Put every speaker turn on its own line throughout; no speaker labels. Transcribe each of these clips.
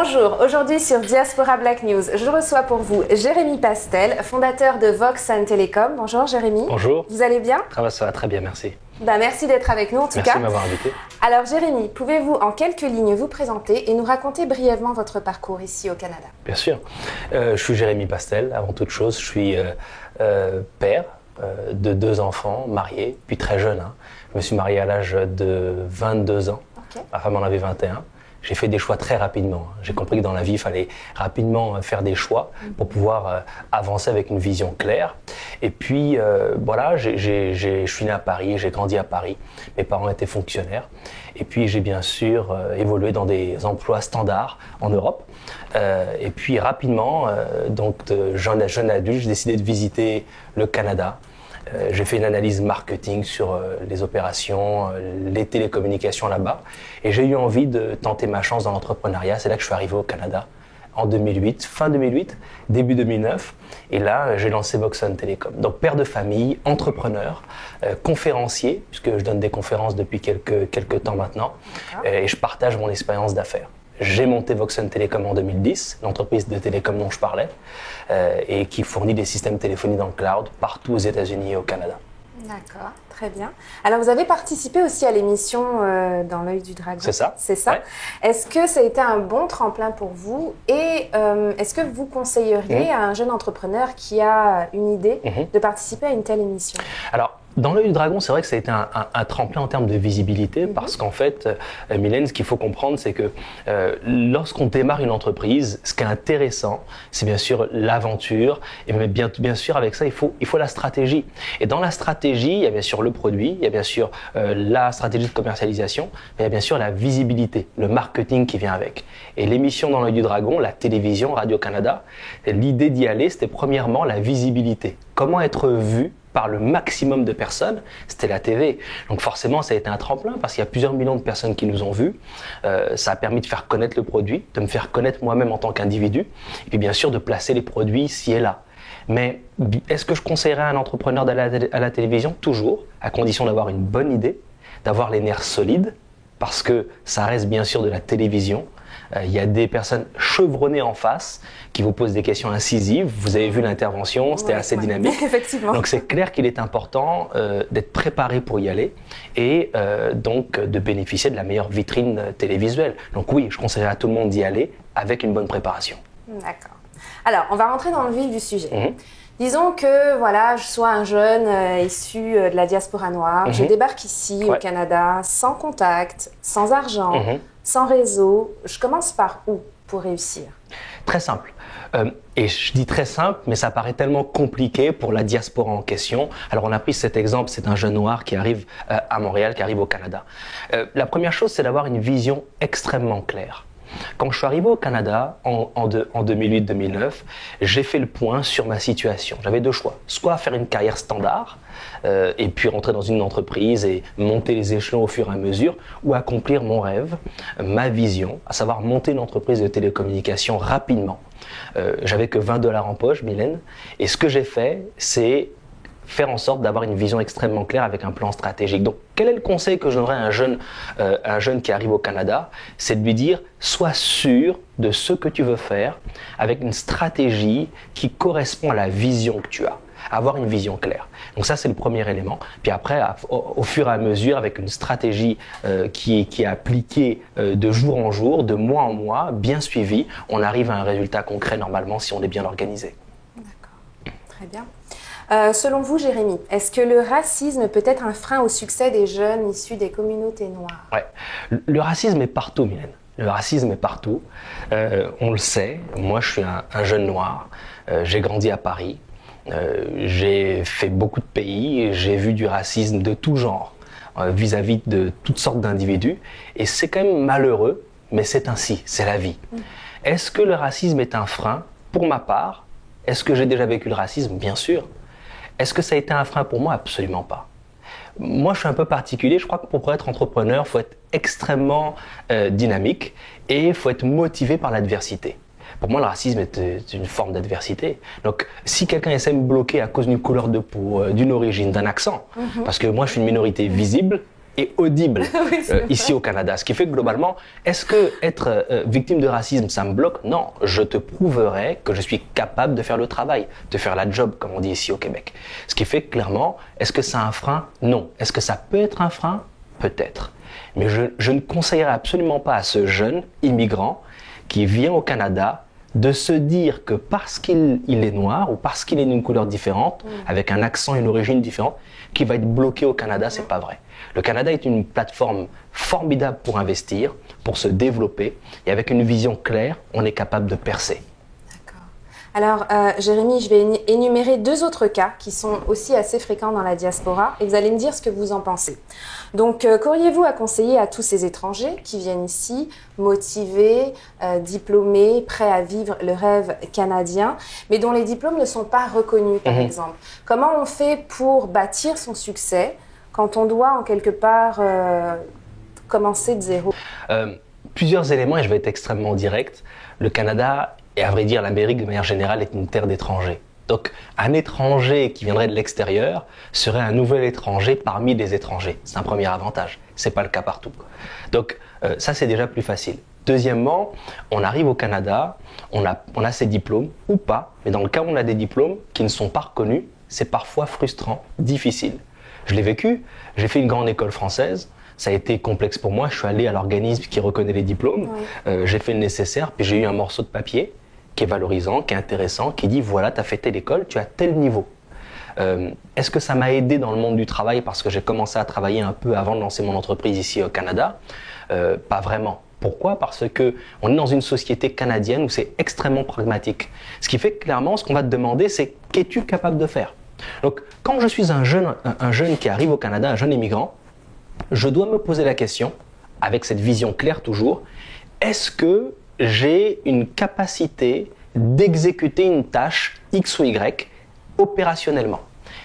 Bonjour, aujourd'hui sur Diaspora Black News, je reçois pour vous Jérémy Pastel, fondateur de Vox and Telecom. Bonjour Jérémy.
Bonjour.
Vous allez bien?
Ça va très bien, merci.
Merci d'être avec nous en tout cas.
Merci de m'avoir invité.
Alors Jérémy, pouvez-vous en quelques lignes vous présenter et nous raconter brièvement votre parcours ici au Canada?
Bien sûr. Je suis Jérémy Pastel, avant toute chose. Je suis père de 2 enfants, marié, puis très jeune. Je me suis marié à l'âge de 22 ans. Okay. Ma femme en avait 21. J'ai fait des choix très rapidement. J'ai compris que dans la vie, il fallait rapidement faire des choix pour pouvoir avancer avec une vision claire. Et puis, voilà, je suis né à Paris, j'ai grandi à Paris. Mes parents étaient fonctionnaires. Et puis, j'ai bien sûr évolué dans des emplois standards en Europe. Et puis, rapidement, donc de jeune adulte, j'ai décidé de visiter le Canada. J'ai fait une analyse marketing sur les opérations, les télécommunications là-bas. Et j'ai eu envie de tenter ma chance dans l'entrepreneuriat. C'est là que je suis arrivé au Canada en 2008, fin 2008, début 2009. Et là, j'ai lancé Vox and Telecom. Donc, père de famille, entrepreneur, conférencier, puisque je donne des conférences depuis quelques temps maintenant. Et je partage mon expérience d'affaires. J'ai monté Vox and Telecom en 2010, l'entreprise de télécom dont je parlais, et qui fournit des systèmes téléphoniques dans le cloud partout aux États-Unis et au Canada.
D'accord, très bien. Alors, vous avez participé aussi à l'émission Dans l'œil du dragon.
C'est ça.
C'est ça. Ouais. Est-ce que ça a été un bon tremplin pour vous et est-ce que vous conseilleriez à un jeune entrepreneur qui a une idée de participer à une telle émission?
Alors, Dans l'œil du dragon, c'est vrai que ça a été un tremplin en termes de visibilité parce qu'en fait, Mylène, ce qu'il faut comprendre, c'est que lorsqu'on démarre une entreprise, ce qui est intéressant, c'est bien sûr l'aventure et bien sûr avec ça, il faut la stratégie. Et dans la stratégie, il y a bien sûr le produit, il y a bien sûr la stratégie de commercialisation, mais il y a bien sûr la visibilité, le marketing qui vient avec. Et l'émission Dans l'œil du dragon, la télévision, Radio-Canada, l'idée d'y aller, c'était premièrement la visibilité. Comment être vu par le maximum de personnes, c'était la TV. Donc forcément, ça a été un tremplin parce qu'il y a plusieurs millions de personnes qui nous ont vus. Ça a permis de faire connaître le produit, de me faire connaître moi-même en tant qu'individu, et puis bien sûr de placer les produits ici et là. Mais est-ce que je conseillerais à un entrepreneur d'aller à la télévision? Toujours, à condition d'avoir une bonne idée, d'avoir les nerfs solides, parce que ça reste bien sûr de la télévision. Il y a des personnes chevronnées en face qui vous posent des questions incisives. Vous avez vu l'intervention, c'était assez dynamique.
Effectivement.
Donc c'est clair qu'il est important d'être préparé pour y aller et donc de bénéficier de la meilleure vitrine télévisuelle. Donc oui, je conseillerais à tout le monde d'y aller avec une bonne préparation.
D'accord. Alors, on va rentrer dans le vif du sujet. Disons que voilà, je sois un jeune issu de la diaspora noire, je débarque ici au Canada sans contact, sans argent, sans réseau. Je commence par où pour réussir?
Très simple. Et je dis très simple, mais ça paraît tellement compliqué pour la diaspora en question. Alors on a pris cet exemple, c'est un jeune noir qui arrive à Montréal, qui arrive au Canada. La première chose, c'est d'avoir une vision extrêmement claire. Quand je suis arrivé au Canada en 2008-2009, j'ai fait le point sur ma situation. J'avais 2 choix. Soit faire une carrière standard et puis rentrer dans une entreprise et monter les échelons au fur et à mesure, ou accomplir mon rêve, ma vision, à savoir monter une entreprise de télécommunications rapidement. J'avais que $20 en poche, Mylène, et ce que j'ai fait, c'est faire en sorte d'avoir une vision extrêmement claire avec un plan stratégique. Donc, quel est le conseil que je donnerais à un jeune qui arrive au Canada? C'est de lui dire, sois sûr de ce que tu veux faire avec une stratégie qui correspond à la vision que tu as. Avoir une vision claire. Donc ça, c'est le premier élément. Puis après, au fur et à mesure, avec une stratégie qui est appliquée de jour en jour, de mois en mois, bien suivie, on arrive à un résultat concret normalement si on est bien organisé.
D'accord, très bien. Selon vous, Jérémy, est-ce que le racisme peut être un frein au succès des jeunes issus des communautés noires?
Ouais. Le racisme est partout, Mylène. Le racisme est partout. On le sait. Moi, je suis un jeune noir. J'ai grandi à Paris. J'ai fait beaucoup de pays. J'ai vu du racisme de tout genre vis-à-vis de toutes sortes d'individus. Et c'est quand même malheureux, mais c'est ainsi. C'est la vie. Est-ce que le racisme est un frein? Pour ma part, est-ce que j'ai déjà vécu le racisme? Bien sûr. Est-ce que ça a été un frein pour moi? Absolument pas. Moi, je suis un peu particulier. Je crois que pour être entrepreneur, il faut être extrêmement dynamique et il faut être motivé par l'adversité. Pour moi, le racisme est une forme d'adversité. Donc, si quelqu'un essaie de me bloquer à cause d'une couleur de peau, d'une origine, d'un accent, parce que moi, je suis une minorité visible, et audible ici au Canada. Ce qui fait que globalement, est-ce que être victime de racisme, ça me bloque? Non, je te prouverai que je suis capable de faire le travail, de faire la job, comme on dit ici au Québec. Ce qui fait que clairement, est-ce que c'est un frein? Non. Est-ce que ça peut être un frein? Peut-être. Mais je ne conseillerais absolument pas à ce jeune immigrant qui vient au Canada de se dire que parce qu'il est noir ou parce qu'il est d'une couleur différente, avec un accent et une origine différente, qu'il va être bloqué au Canada, c'est pas vrai. Le Canada est une plateforme formidable pour investir, pour se développer, et avec une vision claire, on est capable de percer.
Alors, Jérémy, je vais énumérer 2 autres cas qui sont aussi assez fréquents dans la diaspora et vous allez me dire ce que vous en pensez. Donc, qu'auriez-vous à conseiller à tous ces étrangers qui viennent ici, motivés, diplômés, prêts à vivre le rêve canadien, mais dont les diplômes ne sont pas reconnus, par exemple? Comment on fait pour bâtir son succès quand on doit, en quelque part, commencer de zéro?
Plusieurs éléments, et je vais être extrêmement direct. Le Canada, et à vrai dire l'Amérique de manière générale, est une terre d'étrangers. Donc un étranger qui viendrait de l'extérieur serait un nouvel étranger parmi les étrangers. C'est un premier avantage. C'est pas le cas partout. Donc ça, c'est déjà plus facile. Deuxièmement, on arrive au Canada, on a ses diplômes ou pas, mais dans le cas où on a des diplômes qui ne sont pas reconnus, c'est parfois frustrant, difficile. Je l'ai vécu, j'ai fait une grande école française. Ça a été complexe pour moi. Je suis allé à l'organisme qui reconnaît les diplômes. J'ai fait le nécessaire, puis j'ai eu un morceau de papier qui est valorisant, qui est intéressant, qui dit voilà, tu as fait telle école, tu as tel niveau. Est-ce que ça m'a aidé dans le monde du travail parce que j'ai commencé à travailler un peu avant de lancer mon entreprise ici au Canada? Pas vraiment. Pourquoi? Parce que on est dans une société canadienne où c'est extrêmement pragmatique. Ce qui fait que clairement, ce qu'on va te demander, c'est qu'es-tu capable de faire? Donc, quand je suis un jeune qui arrive au Canada, un jeune immigrant, je dois me poser la question, avec cette vision claire toujours, est-ce que j'ai une capacité d'exécuter une tâche X ou Y opérationnellement?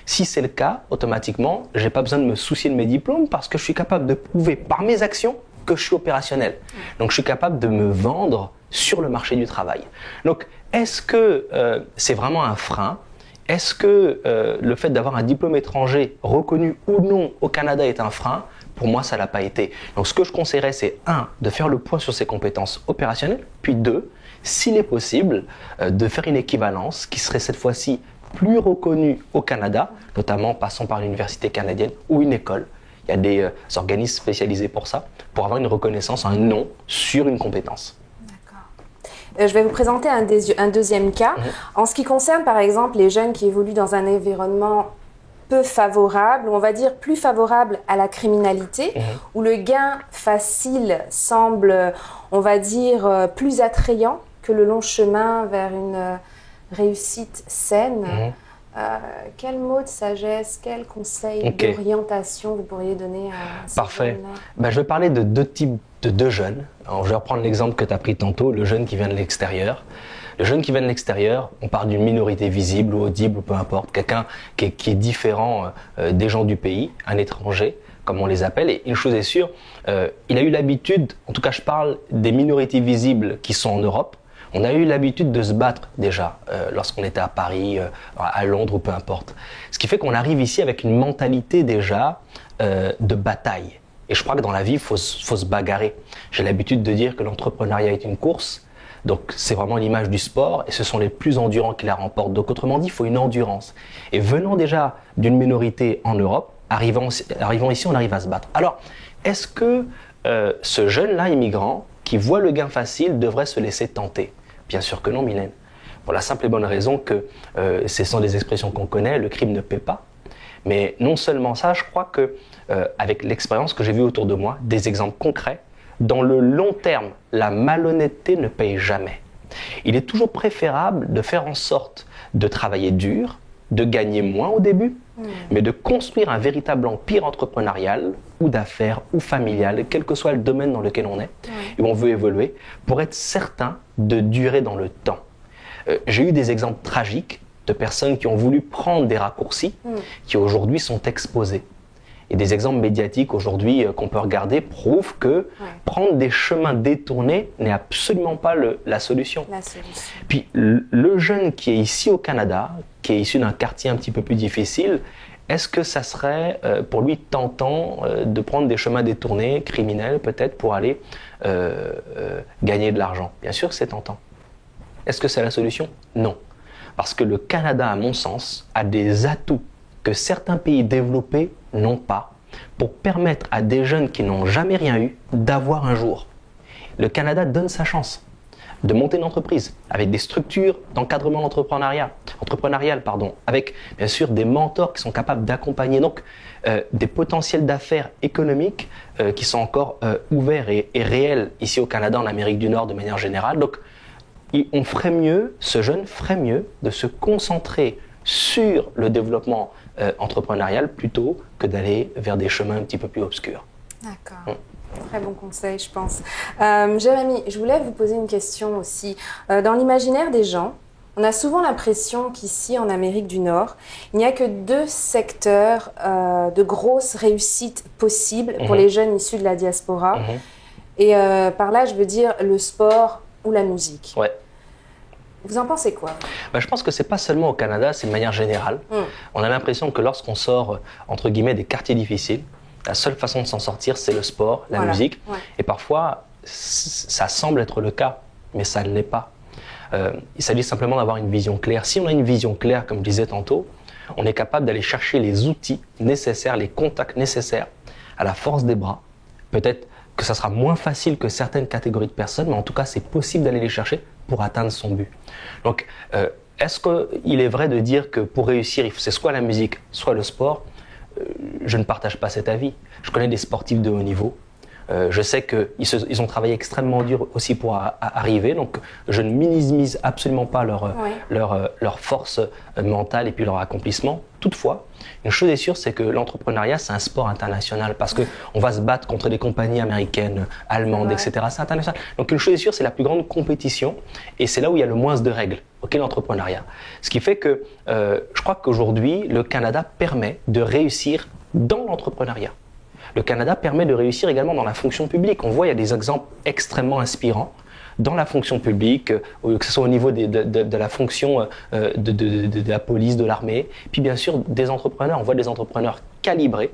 Si c'est le cas, automatiquement, je n'ai pas besoin de me soucier de mes diplômes parce que je suis capable de prouver par mes actions que je suis opérationnel. Donc, je suis capable de me vendre sur le marché du travail. Donc, est-ce que c'est vraiment un frein? Est-ce que le fait d'avoir un diplôme étranger reconnu ou non au Canada est un frein? Pour moi, ça ne l'a pas été. Donc, ce que je conseillerais, c'est 1, de faire le point sur ses compétences opérationnelles, puis 2, s'il est possible, de faire une équivalence qui serait cette fois-ci plus reconnue au Canada, notamment passant par l'université canadienne ou une école. Il y a des organismes spécialisés pour ça, pour avoir une reconnaissance, un nom sur une compétence.
Je vais vous présenter un deuxième cas. En ce qui concerne, par exemple, les jeunes qui évoluent dans un environnement peu favorable, ou on va dire plus favorable à la criminalité, où le gain facile semble, on va dire, plus attrayant que le long chemin vers une réussite saine. Quel mot de sagesse, quel conseil d'orientation vous pourriez donner à ces jeunes-là?
Je vais parler de 2 types de 2 jeunes. Alors, je vais reprendre l'exemple que tu as pris tantôt, le jeune qui vient de l'extérieur. Le jeune qui vient de l'extérieur, on parle d'une minorité visible ou audible, ou peu importe, quelqu'un qui est différent des gens du pays, un étranger, comme on les appelle. Et une chose est sûre, il a eu l'habitude, en tout cas je parle des minorités visibles qui sont en Europe, on a eu l'habitude de se battre déjà lorsqu'on était à Paris, à Londres ou peu importe. Ce qui fait qu'on arrive ici avec une mentalité déjà de bataille. Et je crois que dans la vie, il faut se bagarrer. J'ai l'habitude de dire que l'entrepreneuriat est une course. Donc, c'est vraiment l'image du sport et ce sont les plus endurants qui la remportent. Donc, autrement dit, il faut une endurance. Et venant déjà d'une minorité en Europe, arrivant ici, on arrive à se battre. Alors, est-ce que ce jeune-là, immigrant, qui voit le gain facile, devrait se laisser tenter? Bien sûr que non, Mylène. Pour la simple et bonne raison que ce sont des expressions qu'on connaît, le crime ne paie pas. Mais non seulement ça, je crois que avec l'expérience que j'ai vue autour de moi, des exemples concrets, dans le long terme, la malhonnêteté ne paye jamais. Il est toujours préférable de faire en sorte de travailler dur, de gagner moins au début, mais de construire un véritable empire entrepreneurial ou d'affaires ou familial, quel que soit le domaine dans lequel on est, et où on veut évoluer, pour être certain de durer dans le temps. J'ai eu des exemples tragiques de personnes qui ont voulu prendre des raccourcis, qui aujourd'hui sont exposés. Et des exemples médiatiques aujourd'hui qu'on peut regarder prouvent que prendre des chemins détournés n'est absolument pas la solution. Puis le jeune qui est ici au Canada, qui est issu d'un quartier un petit peu plus difficile, est-ce que ça serait pour lui tentant de prendre des chemins détournés, criminels peut-être, pour aller gagner de l'argent? Bien sûr que c'est tentant. Est-ce que c'est la solution? Non. Parce que le Canada, à mon sens, a des atouts que certains pays développés n'ont pas pour permettre à des jeunes qui n'ont jamais rien eu d'avoir un jour. Le Canada donne sa chance de monter une entreprise avec des structures d'encadrement entrepreneurial, avec bien sûr des mentors qui sont capables d'accompagner donc des potentiels d'affaires économiques qui sont encore ouverts et réels ici au Canada, en Amérique du Nord de manière générale. Donc ce jeune ferait mieux de se concentrer sur le développement entrepreneurial plutôt que d'aller vers des chemins un petit peu plus obscurs.
D'accord. Très bon conseil, je pense. Jérémy, je voulais vous poser une question aussi. Dans l'imaginaire des gens, on a souvent l'impression qu'ici, en Amérique du Nord, il n'y a que 2 secteurs de grosses réussites possibles pour les jeunes issus de la diaspora. Et par là, je veux dire le sport ou la musique.
Ouais.
Vous en pensez quoi?
Je pense que ce n'est pas seulement au Canada, c'est de manière générale. On a l'impression que lorsqu'on sort, entre guillemets, des quartiers difficiles, la seule façon de s'en sortir, c'est le sport, la musique. Ouais. Et parfois, ça semble être le cas, mais ça ne l'est pas. Il s'agit simplement d'avoir une vision claire. Si on a une vision claire, comme je disais tantôt, on est capable d'aller chercher les outils nécessaires, les contacts nécessaires à la force des bras. Peut-être que ça sera moins facile que certaines catégories de personnes, mais en tout cas, c'est possible d'aller les chercher pour atteindre son but. Donc, est-ce qu'il est vrai de dire que pour réussir, c'est soit la musique, soit le sport? Je ne partage pas cet avis. Je connais des sportifs de haut niveau. Je sais qu'ils ont travaillé extrêmement dur aussi pour arriver, donc je ne minimise absolument pas leur force mentale et puis leur accomplissement. Toutefois, une chose est sûre, c'est que l'entrepreneuriat, c'est un sport international parce qu'on va se battre contre des compagnies américaines, allemandes, etc. C'est international. Donc une chose est sûre, c'est la plus grande compétition et c'est là où il y a le moins de règles, l'entrepreneuriat. Ce qui fait que je crois qu'aujourd'hui, le Canada permet de réussir dans l'entrepreneuriat. Le Canada permet de réussir également dans la fonction publique. On voit, il y a des exemples extrêmement inspirants dans la fonction publique, que ce soit au niveau de la fonction de la police, de l'armée, puis bien sûr des entrepreneurs. On voit des entrepreneurs calibrés,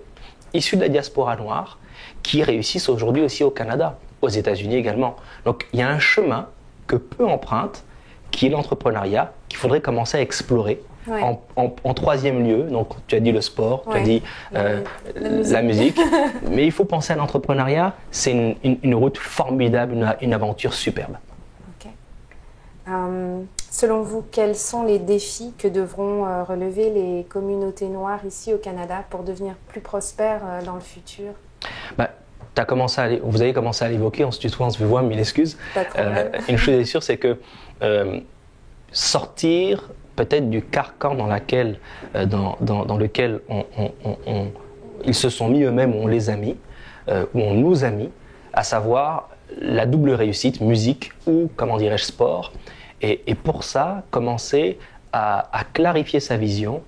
issus de la diaspora noire, qui réussissent aujourd'hui aussi au Canada, aux États-Unis également. Donc il y a un chemin que peu empruntent, qui est l'entrepreneuriat, qu'il faudrait commencer à explorer. Ouais. En troisième lieu, donc tu as dit le sport, tu as dit la musique, mais il faut penser à l'entrepreneuriat, c'est une route formidable, une aventure superbe.
Okay. Selon vous, quels sont les défis que devront relever les communautés noires ici au Canada pour devenir plus prospères dans le futur?
Vous avez commencé à l'évoquer, on se tutoie, on se voit, mille excuses. Une chose est sûre, c'est que sortir peut-être du carcan dans lequel ils se sont mis eux-mêmes, ou on les a mis, ou on nous a mis, à savoir la double réussite, musique ou, comment dirais-je, sport. Et pour ça, commencer à clarifier sa vision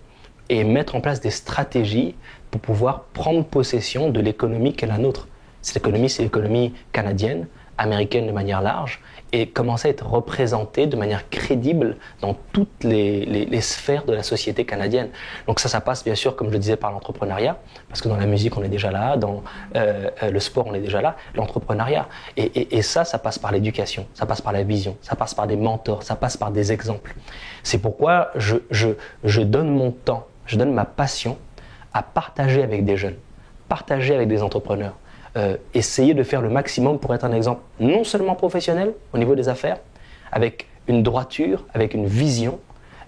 et mettre en place des stratégies pour pouvoir prendre possession de l'économie qui est la nôtre. Cette économie, c'est l'économie canadienne, américaine de manière large, et commencer à être représenté de manière crédible dans toutes les sphères de la société canadienne. Donc ça passe bien sûr, comme je le disais, par l'entrepreneuriat, parce que dans la musique, on est déjà là, dans le sport, on est déjà là, l'entrepreneuriat. Et ça passe par l'éducation, ça passe par la vision, ça passe par des mentors, ça passe par des exemples. C'est pourquoi je donne mon temps, je donne ma passion à partager avec des jeunes, partager avec des entrepreneurs. Essayer de faire le maximum pour être un exemple non seulement professionnel au niveau des affaires, avec une droiture, avec une vision,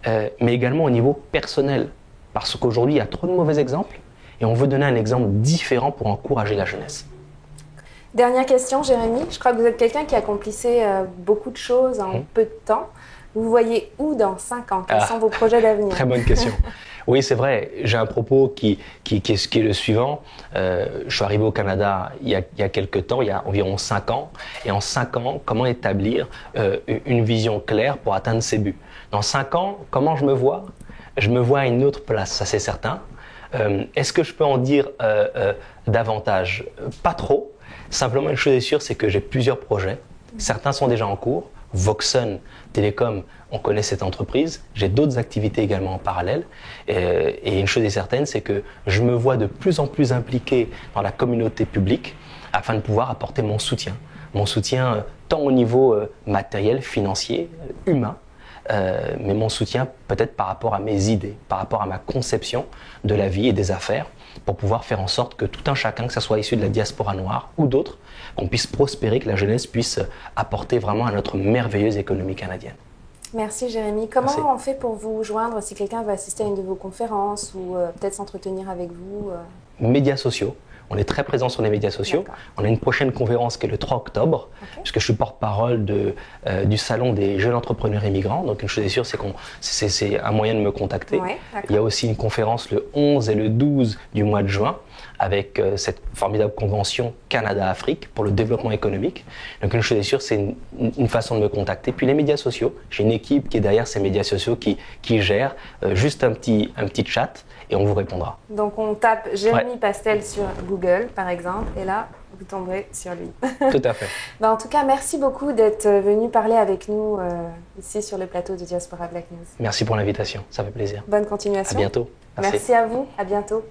mais également au niveau personnel. Parce qu'aujourd'hui, il y a trop de mauvais exemples et on veut donner un exemple différent pour encourager la jeunesse.
Dernière question, Jérémy. Je crois que vous êtes quelqu'un qui accomplissait beaucoup de choses en peu de temps. Vous voyez où dans 5 ans? Quels sont vos projets d'avenir?
Très bonne question. Oui, c'est vrai. J'ai un propos qui est le suivant. Je suis arrivé au Canada il y a quelques temps, il y a environ 5 ans. Et en 5 ans, comment établir une vision claire pour atteindre ses buts? Dans 5 ans, comment je me vois? Je me vois à une autre place, ça c'est certain. Est-ce que je peux en dire davantage? Pas trop. Simplement, une chose est sûre, c'est que j'ai plusieurs projets. Certains sont déjà en cours. Voxon Télécom, on connaît cette entreprise. J'ai d'autres activités également en parallèle. Et une chose est certaine, c'est que je me vois de plus en plus impliqué dans la communauté publique afin de pouvoir apporter mon soutien. Mon soutien tant au niveau matériel, financier, humain, mais mon soutien peut-être par rapport à mes idées, par rapport à ma conception de la vie et des affaires, pour pouvoir faire en sorte que tout un chacun, que ce soit issu de la diaspora noire ou d'autres, qu'on puisse prospérer, que la jeunesse puisse apporter vraiment à notre merveilleuse économie canadienne.
Merci Jérémy. Comment
Merci.
on fait pour vous joindre si quelqu'un veut assister à une de vos conférences ou peut-être s'entretenir avec vous
Médias sociaux. On est très présent sur les médias sociaux. On a une prochaine conférence qui est le 3 octobre, puisque je suis porte-parole du Salon des jeunes entrepreneurs immigrants. Donc une chose est sûre, c'est que c'est un moyen de me contacter. Il y a aussi une conférence le 11 et le 12 du mois de juin, avec cette formidable convention Canada-Afrique pour le développement économique. Donc une chose est sûre, c'est une façon de me contacter. Puis les médias sociaux, j'ai une équipe qui est derrière ces médias sociaux qui gère juste un petit chat et on vous répondra.
Donc on tape Jérémy Pastel sur Google par exemple et là vous tomberez sur lui.
Tout à fait.
En tout cas, merci beaucoup d'être venu parler avec nous ici sur le plateau de Diaspora Black News.
Merci pour l'invitation, ça fait plaisir.
Bonne continuation.
À bientôt.
Merci à vous, à bientôt.